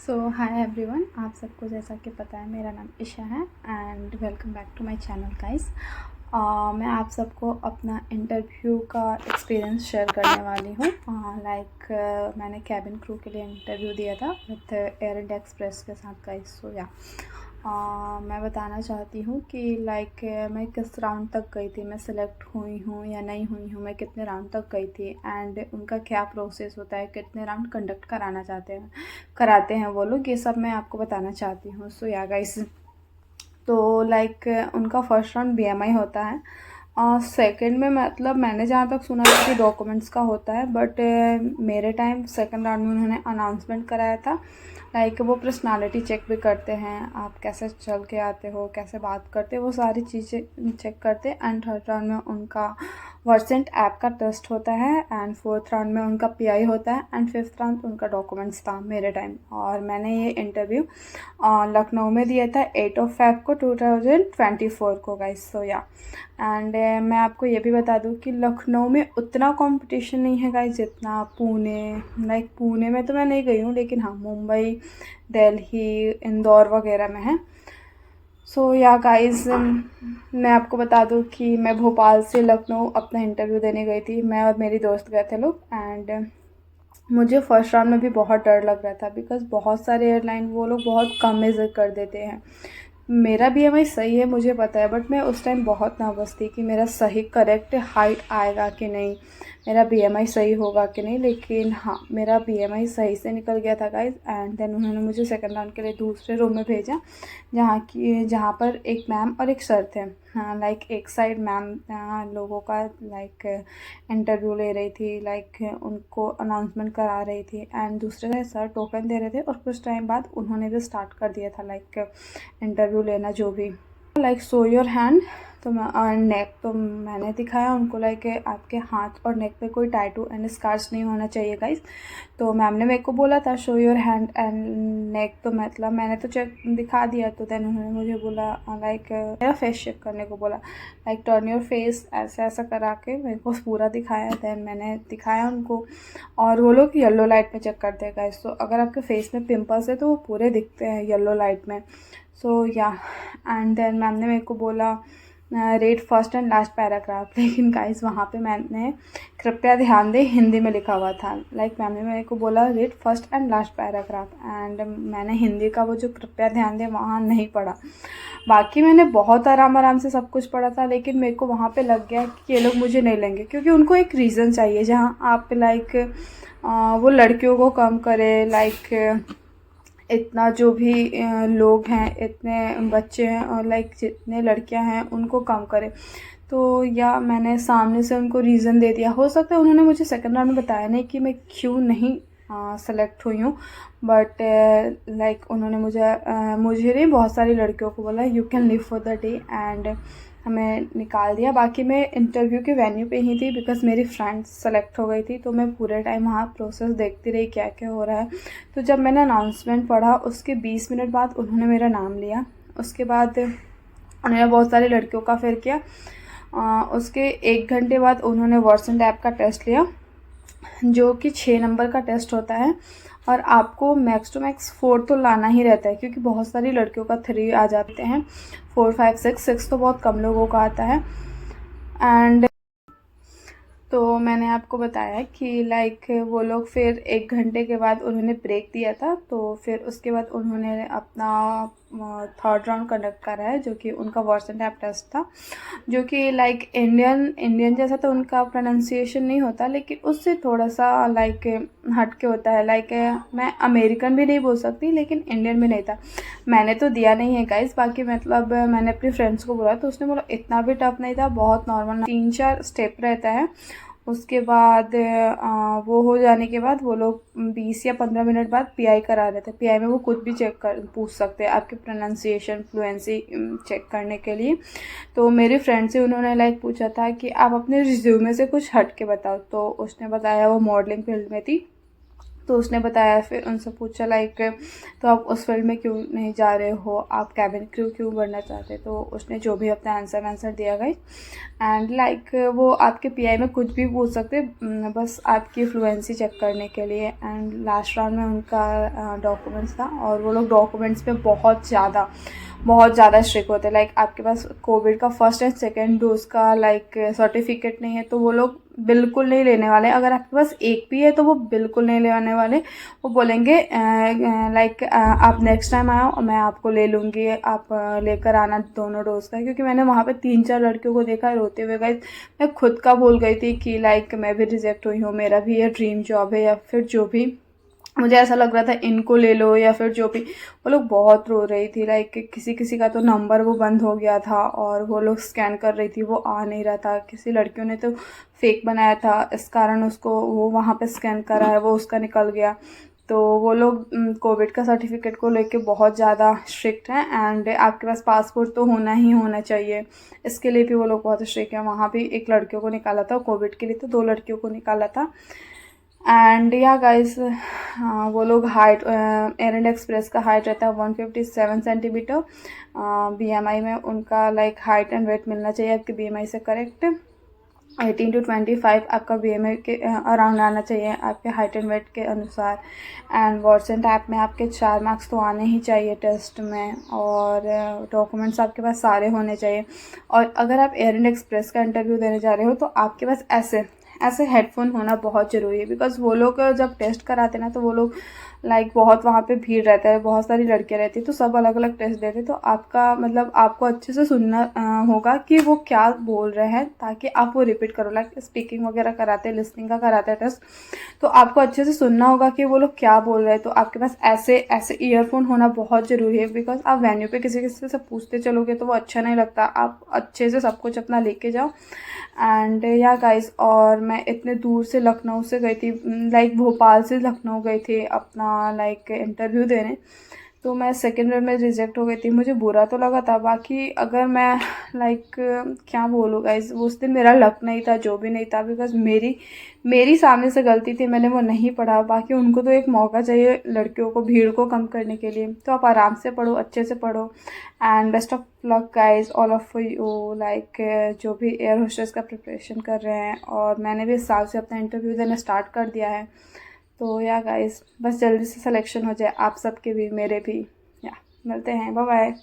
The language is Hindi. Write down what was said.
हाय एवरीवन, आप सबको जैसा कि पता है मेरा नाम ईशा है and welcome back to my channel guys. मैं आप सबको अपना इंटरव्यू का एक्सपीरियंस शेयर करने वाली हूँ। मैंने कैबिन क्रू के लिए इंटरव्यू दिया था विथ एयर इंडिया एक्सप्रेस के साथ गाइस। मैं बताना चाहती हूँ कि मैं किस राउंड तक गई थी, मैं सिलेक्ट हुई हूँ या नहीं हुई हूँ, मैं कितने राउंड तक गई थी एंड उनका क्या प्रोसेस होता है, कितने राउंड कंडक्ट कराते हैं वो लोग, ये सब मैं आपको बताना चाहती हूँ। गाइस, तो उनका फर्स्ट राउंड बीएमआई होता है और सेकंड में मतलब मैंने जहाँ तक सुना था कि डॉक्यूमेंट्स का होता है, बट मेरे टाइम सेकंड राउंड में उन्होंने अनाउंसमेंट कराया था। वो पर्सनालिटी चेक भी करते हैं, आप कैसे चल के आते हो, कैसे बात करते हो, वो सारी चीज़ें चेक करते हैं। एंड थर्ड राउंड में उनका वर्सेंट ऐप का टेस्ट होता है एंड फोर्थ राउंड में उनका पीआई होता है एंड फिफ्थ राउंड उनका डॉक्यूमेंट्स था मेरे टाइम। और मैंने ये इंटरव्यू लखनऊ में दिया था 8 Feb को 2024 को गाइस। एंड मैं आपको ये भी बता दूँ कि लखनऊ में उतना कंपटीशन नहीं है गाइस जितना पुणे, पुणे में तो मैं नहीं गई हूँ, लेकिन हाँ मुंबई, दिल्ली, इंदौर वगैरह में है। गाइस, मैं आपको बता दूँ कि मैं भोपाल से लखनऊ अपना इंटरव्यू देने गई थी। मैं और मेरी दोस्त गए थे लोग एंड मुझे फर्स्ट राउंड में भी बहुत डर लग रहा था बिकॉज़ बहुत सारे एयरलाइन वो लोग बहुत कम मेज़र कर देते हैं। मेरा बीएमआई सही है मुझे पता है, बट मैं उस टाइम बहुत नर्वस थी कि मेरा सही करेक्ट हाइट आएगा कि नहीं, मेरा बीएमआई सही होगा कि नहीं। लेकिन हाँ, मेरा बीएमआई सही से निकल गया था गाइस। एंड देन उन्होंने मुझे सेकंड राउंड के लिए दूसरे रूम में भेजा जहाँ पर एक मैम और एक सर थे। हाँ, एक साइड मैम लोगों का इंटरव्यू ले रही थी, उनको अनाउंसमेंट करा रही थी एंड दूसरे साइड सर टोकन दे रहे थे। और कुछ टाइम बाद उन्होंने भी स्टार्ट कर दिया था इंटरव्यू लेना, जो भी शो योर हैंड। तो मैं नेक तो मैंने दिखाया उनको, आपके हाथ और नेक पे कोई टैटू एंड स्कार्स नहीं होना चाहिए गाइस। तो मैम ने मेरे को बोला था show your hand and neck, तो मतलब मैंने तो चेक दिखा दिया। तो देन उन्होंने मुझे बोला मेरा फेस चेक करने को बोला, टर्न योर फेस, ऐसा ऐसा करा के मेरे को पूरा दिखाया। देन मैंने दिखाया उनको और वो लोग येलो लाइट में चेक करते हैं गाइस। तो अगर आपके फेस में पिंपल्स है तो वो पूरे दिखते हैं येलो लाइट में। एंड देन मैम ने मेरे को बोला red first and last paragraph. लेकिन गाइस वहाँ पे मैंने कृपया ध्यान दें हिंदी में लिखा हुआ था। मैम ने मेरे को बोला red first and last paragraph and मैंने हिंदी का वो जो कृपया ध्यान दें वहाँ नहीं पढ़ा। बाकी मैंने बहुत आराम से सब कुछ पढ़ा था, लेकिन मेरे को वहाँ पे लग गया कि ये लोग मुझे नहीं लेंगे, क्योंकि उनको एक रीज़न चाहिए जहाँ आप वो लड़कियों को कम करे। इतना जो भी लोग हैं, इतने बच्चे हैं और जितने लड़कियां हैं उनको कम करे। तो मैंने सामने से उनको रीज़न दे दिया। हो सकता है उन्होंने मुझे सेकंड राउंड में बताया नहीं कि मैं क्यों नहीं सेलेक्ट हुई हूँ, बट उन्होंने मुझे नहीं, बहुत सारी लड़कियों को बोला you can live for the day and हमें निकाल दिया। बाकी मैं इंटरव्यू के वेन्यू पे ही थी बिकॉज़ मेरी फ्रेंड सेलेक्ट हो गई थी, तो मैं पूरे टाइम वहाँ प्रोसेस देखती रही क्या क्या हो रहा है। तो जब मैंने अनाउंसमेंट पढ़ा उसके 20 मिनट बाद उन्होंने मेरा नाम लिया। उसके बाद उन्होंने बहुत सारी लड़कियों का फिर किया। उसके 1 घंटे बाद उन्होंने वर्सेंट ऐप का टेस्ट लिया, जो कि 6 नंबर का टेस्ट होता है और आपको मैक्स टू मैक्स 4 तो लाना ही रहता है, क्योंकि बहुत सारी लड़कियों का 3 आ जाते हैं, 4 5 6 तो बहुत कम लोगों का आता है। एंड तो मैंने आपको बताया कि वो लोग फिर 1 घंटे के बाद उन्होंने ब्रेक दिया था। तो फिर उसके बाद उन्होंने अपना थर्ड राउंड कंडक्ट करा है, जो कि उनका वर्सेंट ऐप टेस्ट था, जो कि इंडियन जैसा तो उनका प्रोनाउंसिएशन नहीं होता, लेकिन उससे थोड़ा सा हट के होता है। मैं अमेरिकन भी नहीं बोल सकती लेकिन इंडियन भी नहीं था। मैंने तो दिया नहीं है गाइस, बाकी मतलब मैंने अपनी फ्रेंड्स को बोला तो उसने बोला इतना भी टफ नहीं था, बहुत नॉर्मल, 3-4 स्टेप रहता है। उसके बाद वो हो जाने के बाद वो लोग 20 या 15 मिनट बाद पीआई करा रहे थे। पीआई में वो कुछ भी पूछ सकते हैं आपके प्रोनाउंसिएशन, फ्लुएंसी चेक करने के लिए। तो मेरी फ्रेंड से उन्होंने पूछा था कि आप अपने रिज्यूमे से कुछ हट के बताओ, तो उसने बताया वो मॉडलिंग फील्ड में थी, तो उसने बताया, फिर उनसे पूछा लाइक तो आप उस फील्ड में क्यों नहीं जा रहे हो, आप कैबिन क्रू क्यों बनना चाहते, तो उसने जो भी अपना आंसर दिया गई। एंड लाइक वो आपके पीआई में कुछ भी पूछ सकते, बस आपकी फ्लुएंसी चेक करने के लिए। एंड लास्ट राउंड में उनका डॉक्यूमेंट्स था, और वो लोग डॉक्यूमेंट्स में बहुत ज़्यादा स्ट्रिक्ट होते हैं। लाइक आपके पास कोविड का फर्स्ट एंड सेकेंड डोज का लाइक सर्टिफिकेट नहीं है तो वो लोग बिल्कुल नहीं लेने वाले। अगर आपके पास एक भी है तो वो बिल्कुल नहीं लेने वाले। वो बोलेंगे लाइक आप नेक्स्ट टाइम आओ और मैं आपको ले लूँगी, आप लेकर आना दोनों डोज का। क्योंकि मैंने वहाँ पे 3-4 लड़कियों को देखा रोते हुए। गई मैं खुद का भूल गई थी कि लाइक मैं भी रिजेक्ट हुई हूँ, मेरा भी ये ड्रीम जॉब है, या फिर जो भी मुझे ऐसा लग रहा था इनको ले लो या फिर जो भी। वो लोग बहुत रो रही थी। लाइक किसी किसी का तो नंबर वो बंद हो गया था और वो लोग स्कैन कर रही थी, वो आ नहीं रहा था। किसी लड़कियों ने तो फेक बनाया था, इस कारण उसको वो वहाँ पे स्कैन करा है, वो उसका निकल गया। तो वो लोग कोविड का सर्टिफिकेट को लेके बहुत ज़्यादा स्ट्रिक्ट हैं। एंड आपके पास पासपोर्ट तो होना ही होना चाहिए, इसके लिए भी वो लोग बहुत स्ट्रिक्ट हैं। वहाँ भी एक लड़कियों को निकाला था कोविड के लिए, तो 2 लड़कियों को निकाला था। एंड या गाइस वो लोग हाइट एयर इंडिया एक्सप्रेस का हाइट रहता है 157 सेंटीमीटर। बीएमआई में उनका लाइक हाइट एंड वेट मिलना चाहिए आपके बीएमआई से करेक्ट। 18 to 25 आपका बीएमआई के अराउंड आना चाहिए आपके हाइट एंड वेट के अनुसार। एंड वर्सेंट ऐप में आपके 4 मार्क्स तो आने ही चाहिए टेस्ट में, और डॉक्यूमेंट्स आपके पास सारे होने चाहिए। और अगर आप एयर इंडिया एक्सप्रेस का इंटरव्यू देने जा रहे हो तो आपके पास ऐसे हेडफोन होना बहुत ज़रूरी है। बिकॉज़ वो लोग जब टेस्ट कराते ना तो वो लोग लाइक बहुत वहाँ पे भीड़ रहता है, बहुत सारी लड़कियाँ रहती है, तो सब अलग अलग टेस्ट देते हैं। तो आपका मतलब आपको अच्छे से सुनना होगा कि वो क्या बोल रहे हैं, ताकि आप वो रिपीट करो। लाइक स्पीकिंग वगैरह कराते हैं, लिसनिंग का कराते हैं टेस्ट, तो आपको अच्छे से सुनना होगा कि वो लोग क्या बोल रहे हैं। तो आपके पास ऐसे ईयरफोन होना बहुत ज़रूरी है। बिकॉज आप वेन्यू पे किसी किसी से पूछते चलोगे तो वो अच्छा नहीं लगता। आप अच्छे से सब कुछ अपना लेके जाओ। एंड या गाइस, और मैं इतने दूर से लखनऊ से गई थी, लाइक भोपाल से लखनऊ गई थी अपना लाइक इंटरव्यू देने। तो मैं सेकेंड राउंड में रिजेक्ट हो गई थी, मुझे बुरा तो लगा था। बाकी अगर मैं लाइक क्या बोलूँ गाइस, उस दिन मेरा लक नहीं था, जो भी नहीं था। बिकॉज मेरी सामने से गलती थी, मैंने वो नहीं पढ़ा। बाकी उनको तो एक मौका चाहिए लड़कियों को, भीड़ को कम करने के लिए। तो आप आराम से पढ़ो, अच्छे से पढ़ो। And best of luck guys all of you, like जो भी एयर होस्टेस का प्रिपरेशन कर रहे हैं। और मैंने भी इस साल से अपना इंटरव्यू देना स्टार्ट कर दिया है। तो या गाइस, बस जल्दी से सिलेक्शन हो जाए आप सबके भी, मेरे भी। या मिलते हैं, बाय बाय।